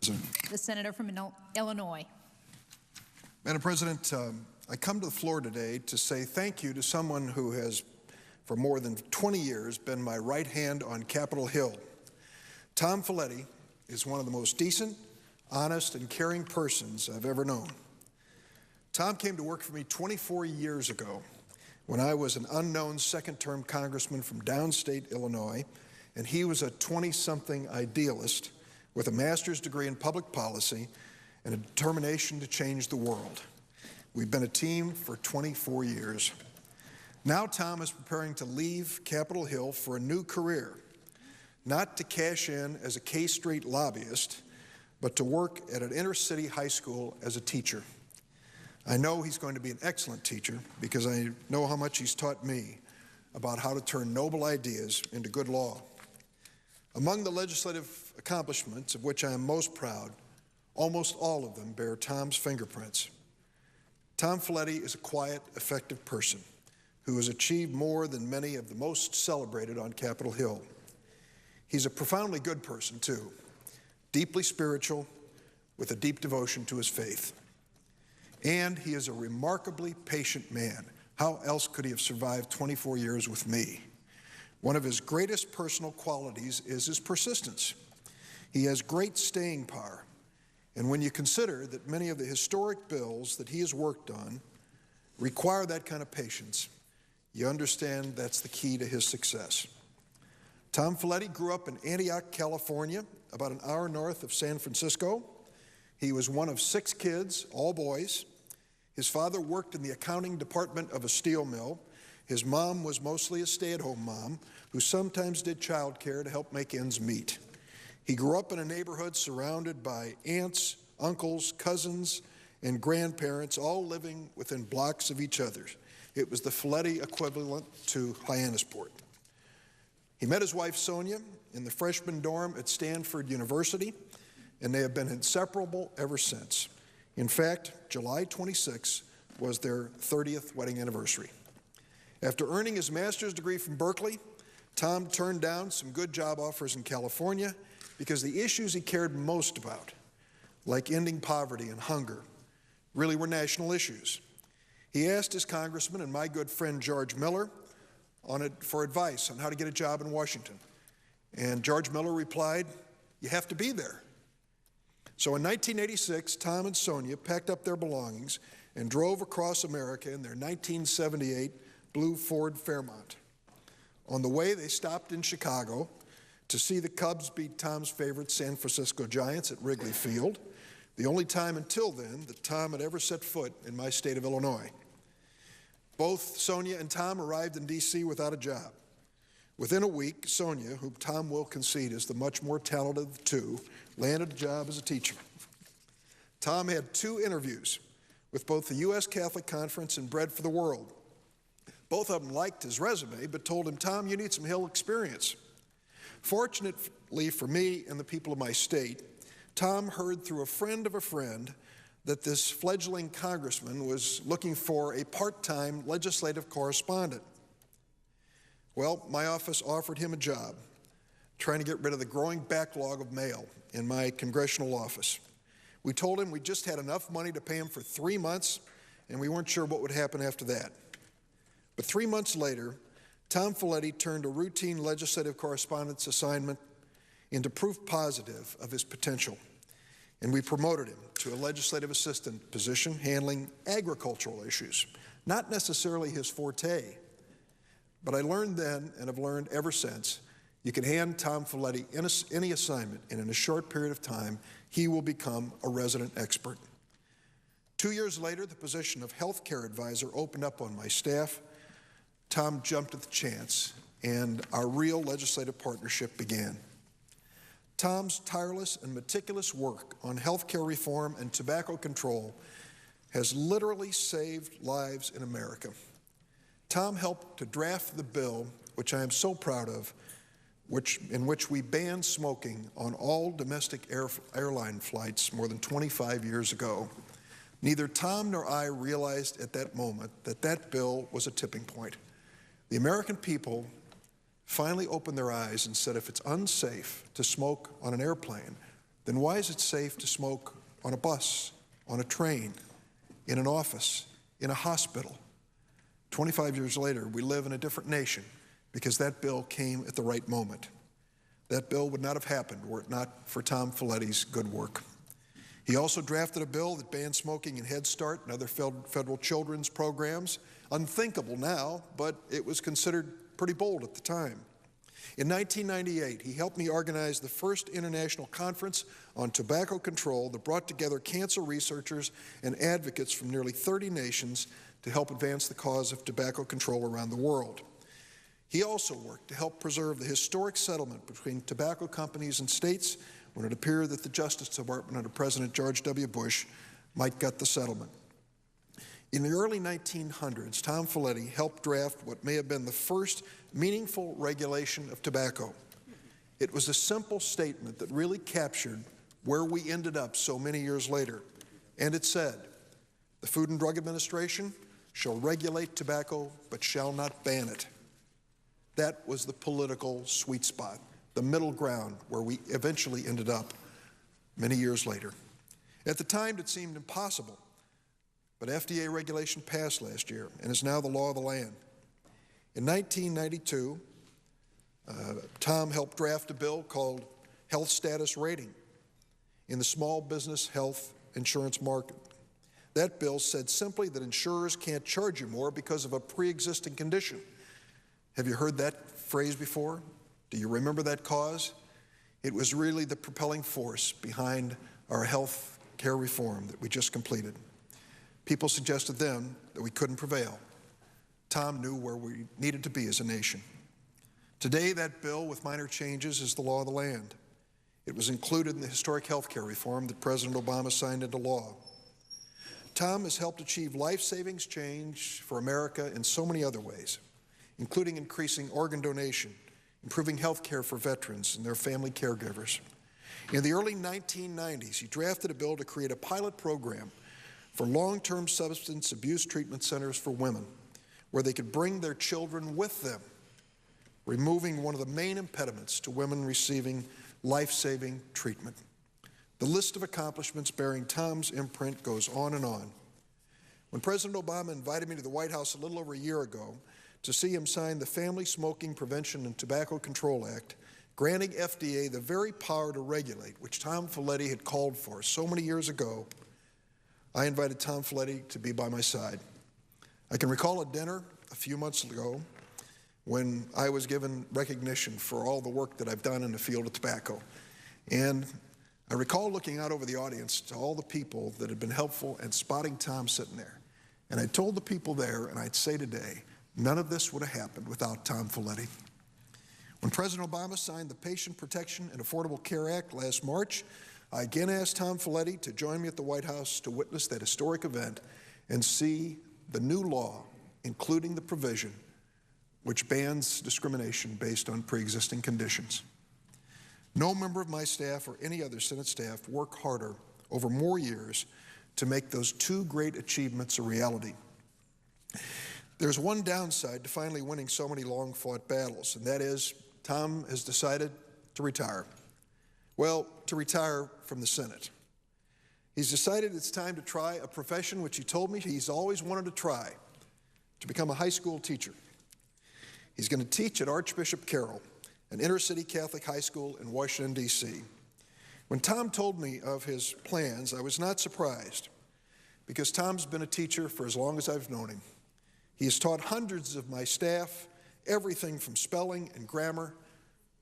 The senator from Illinois. Madam President, I come to the floor today to say thank you to someone who has, for more than 20 years, been my right hand on Capitol Hill. Tom Faletti is one of the most decent, honest, and caring persons I've ever known. Tom came to work for me 24 years ago when I was an unknown second-term congressman from downstate Illinois, and he was a 20-something idealist with a master's degree in public policy and a determination to change the world. We've been a team for 24 years. Now Tom is preparing to leave Capitol Hill for a new career, not to cash in as a K Street lobbyist, but to work at an inner-city high school as a teacher. I know he's going to be an excellent teacher because I know how much he's taught me about how to turn noble ideas into good law. Among the legislative accomplishments of which I am most proud, almost all of them bear Tom's fingerprints. Tom Faletti is a quiet, effective person who has achieved more than many of the most celebrated on Capitol Hill. He's a profoundly good person, too, deeply spiritual, with a deep devotion to his faith. And he is a remarkably patient man. How else could he have survived 24 years with me? One of his greatest personal qualities is his persistence. He has great staying power. And when you consider that many of the historic bills that he has worked on require that kind of patience, you understand that's the key to his success. Tom Faletti grew up in Antioch, California, about an hour north of San Francisco. He was one of 6 kids, all boys. His father worked in the accounting department of a steel mill. His mom was mostly a stay-at-home mom who sometimes did childcare to help make ends meet. He grew up in a neighborhood surrounded by aunts, uncles, cousins, and grandparents, all living within blocks of each other. It was the Faletti equivalent to Hyannisport. He met his wife, Sonia, in the freshman dorm at Stanford University, and they have been inseparable ever since. In fact, July 26 was their 30th wedding anniversary. After earning his master's degree from Berkeley, Tom turned down some good job offers in California because the issues he cared most about, like ending poverty and hunger, really were national issues. He asked his congressman and my good friend George Miller for advice on how to get a job in Washington. And George Miller replied, "You have to be there." So in 1986, Tom and Sonia packed up their belongings and drove across America in their 1978 blue Ford Fairmont. On the way, they stopped in Chicago to see the Cubs beat Tom's favorite San Francisco Giants at Wrigley Field, the only time until then that Tom had ever set foot in my state of Illinois. Both Sonia and Tom arrived in D.C. without a job. Within a week, Sonia, whom Tom will concede is the much more talented of the two, landed a job as a teacher. Tom had 2 interviews with both the U.S. Catholic Conference and Bread for the World. Both of them liked his resume, but told him, "Tom, you need some Hill experience." Fortunately for me and the people of my state, Tom heard through a friend of a friend that this fledgling congressman was looking for a part-time legislative correspondent. Well, my office offered him a job, trying to get rid of the growing backlog of mail in my congressional office. We told him we just had enough money to pay him for 3 months, and we weren't sure what would happen after that. But 3 months later, Tom Faletti turned a routine legislative correspondence assignment into proof positive of his potential, and we promoted him to a legislative assistant position handling agricultural issues, not necessarily his forte. But I learned then, and have learned ever since, you can hand Tom Faletti any assignment, and in a short period of time, he will become a resident expert. 2 years later, the position of health care advisor opened up on my staff. Tom jumped at the chance, and our real legislative partnership began. Tom's tireless and meticulous work on health care reform and tobacco control has literally saved lives in America. Tom helped to draft the bill, which I am so proud of, in which we banned smoking on all domestic airline flights more than 25 years ago. Neither Tom nor I realized at that moment that that bill was a tipping point. The American people finally opened their eyes and said, if it's unsafe to smoke on an airplane, then why is it safe to smoke on a bus, on a train, in an office, in a hospital? 25 years later, we live in a different nation because that bill came at the right moment. That bill would not have happened were it not for Tom Faletti's good work. He also drafted a bill that banned smoking in Head Start and other federal children's programs. Unthinkable now, but it was considered pretty bold at the time. In 1998, he helped me organize the first international conference on tobacco control that brought together cancer researchers and advocates from nearly 30 nations to help advance the cause of tobacco control around the world. He also worked to help preserve the historic settlement between tobacco companies and states when it appeared that the Justice Department under President George W. Bush might gut the settlement. In the early 1900s, Tom Faletti helped draft what may have been the first meaningful regulation of tobacco. It was a simple statement that really captured where we ended up so many years later. And it said, "The Food and Drug Administration shall regulate tobacco but shall not ban it." That was the political sweet spot, the middle ground where we eventually ended up many years later. At the time, it seemed impossible, but FDA regulation passed last year and is now the law of the land. In 1992, Tom helped draft a bill called Health Status Rating in the small business health insurance market. That bill said simply that insurers can't charge you more because of a pre-existing condition. Have you heard that phrase before? Do you remember that cause? It was really the propelling force behind our health care reform that we just completed. People suggested then that we couldn't prevail. Tom knew where we needed to be as a nation. Today, that bill, with minor changes, is the law of the land. It was included in the historic health care reform that President Obama signed into law. Tom has helped achieve life-saving change for America in so many other ways, including increasing organ donation, improving health care for veterans and their family caregivers. In the early 1990s, he drafted a bill to create a pilot program for long-term substance abuse treatment centers for women, where they could bring their children with them, removing one of the main impediments to women receiving life-saving treatment. The list of accomplishments bearing Tom's imprint goes on and on. When President Obama invited me to the White House a little over a year ago to see him sign the Family Smoking Prevention and Tobacco Control Act, granting FDA the very power to regulate, which Tom Faletti had called for so many years ago, I invited Tom Faletti to be by my side. I can recall a dinner a few months ago when I was given recognition for all the work that I've done in the field of tobacco. And I recall looking out over the audience to all the people that had been helpful and spotting Tom sitting there. And I told the people there, and I'd say today, none of this would have happened without Tom Faletti. When President Obama signed the Patient Protection and Affordable Care Act last March, I again asked Tom Faletti to join me at the White House to witness that historic event and see the new law, including the provision which bans discrimination based on pre-existing conditions. No member of my staff or any other Senate staff worked harder over more years to make those two great achievements a reality. There's one downside to finally winning so many long-fought battles, and that is Tom has decided to retire. Well, to retire from the Senate. He's decided it's time to try a profession which he told me he's always wanted to try, to become a high school teacher. He's going to teach at Archbishop Carroll, an inner-city Catholic high school in Washington, D.C. When Tom told me of his plans, I was not surprised, because Tom's been a teacher for as long as I've known him. He has taught hundreds of my staff everything from spelling and grammar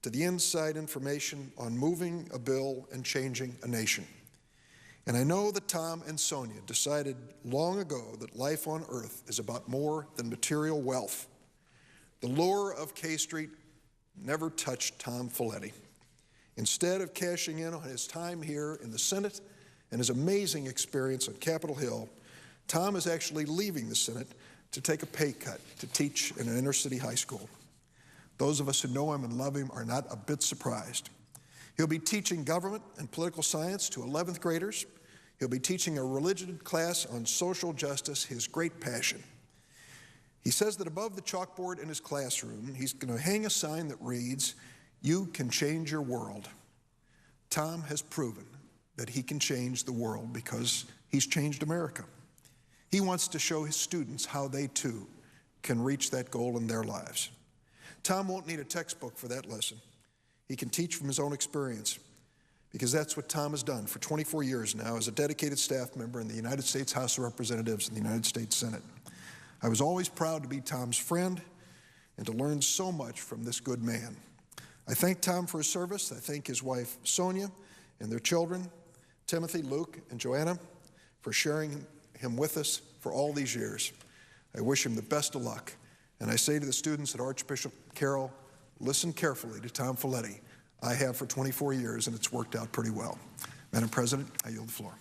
to the inside information on moving a bill and changing a nation. And I know that Tom and Sonia decided long ago that life on earth is about more than material wealth. The lure of K Street never touched Tom Faletti. Instead of cashing in on his time here in the Senate and his amazing experience on Capitol Hill, Tom is actually leaving the Senate to take a pay cut to teach in an inner-city high school. Those of us who know him and love him are not a bit surprised. He'll be teaching government and political science to 11th graders. He'll be teaching a religion class on social justice, his great passion. He says that above the chalkboard in his classroom, he's going to hang a sign that reads, "You can change your world." Tom has proven that he can change the world because he's changed America. He wants to show his students how they too can reach that goal in their lives. Tom won't need a textbook for that lesson. He can teach from his own experience, because that's what Tom has done for 24 years now as a dedicated staff member in the United States House of Representatives and the United States Senate. I was always proud to be Tom's friend and to learn so much from this good man. I thank Tom for his service. I thank his wife, Sonia, and their children, Timothy, Luke, and Joanna, for sharing him with us for all these years. I wish him the best of luck. And I say to the students at Archbishop Carroll, listen carefully to Tom Faletti. I have for 24 years, and it's worked out pretty well. Madam President, I yield the floor.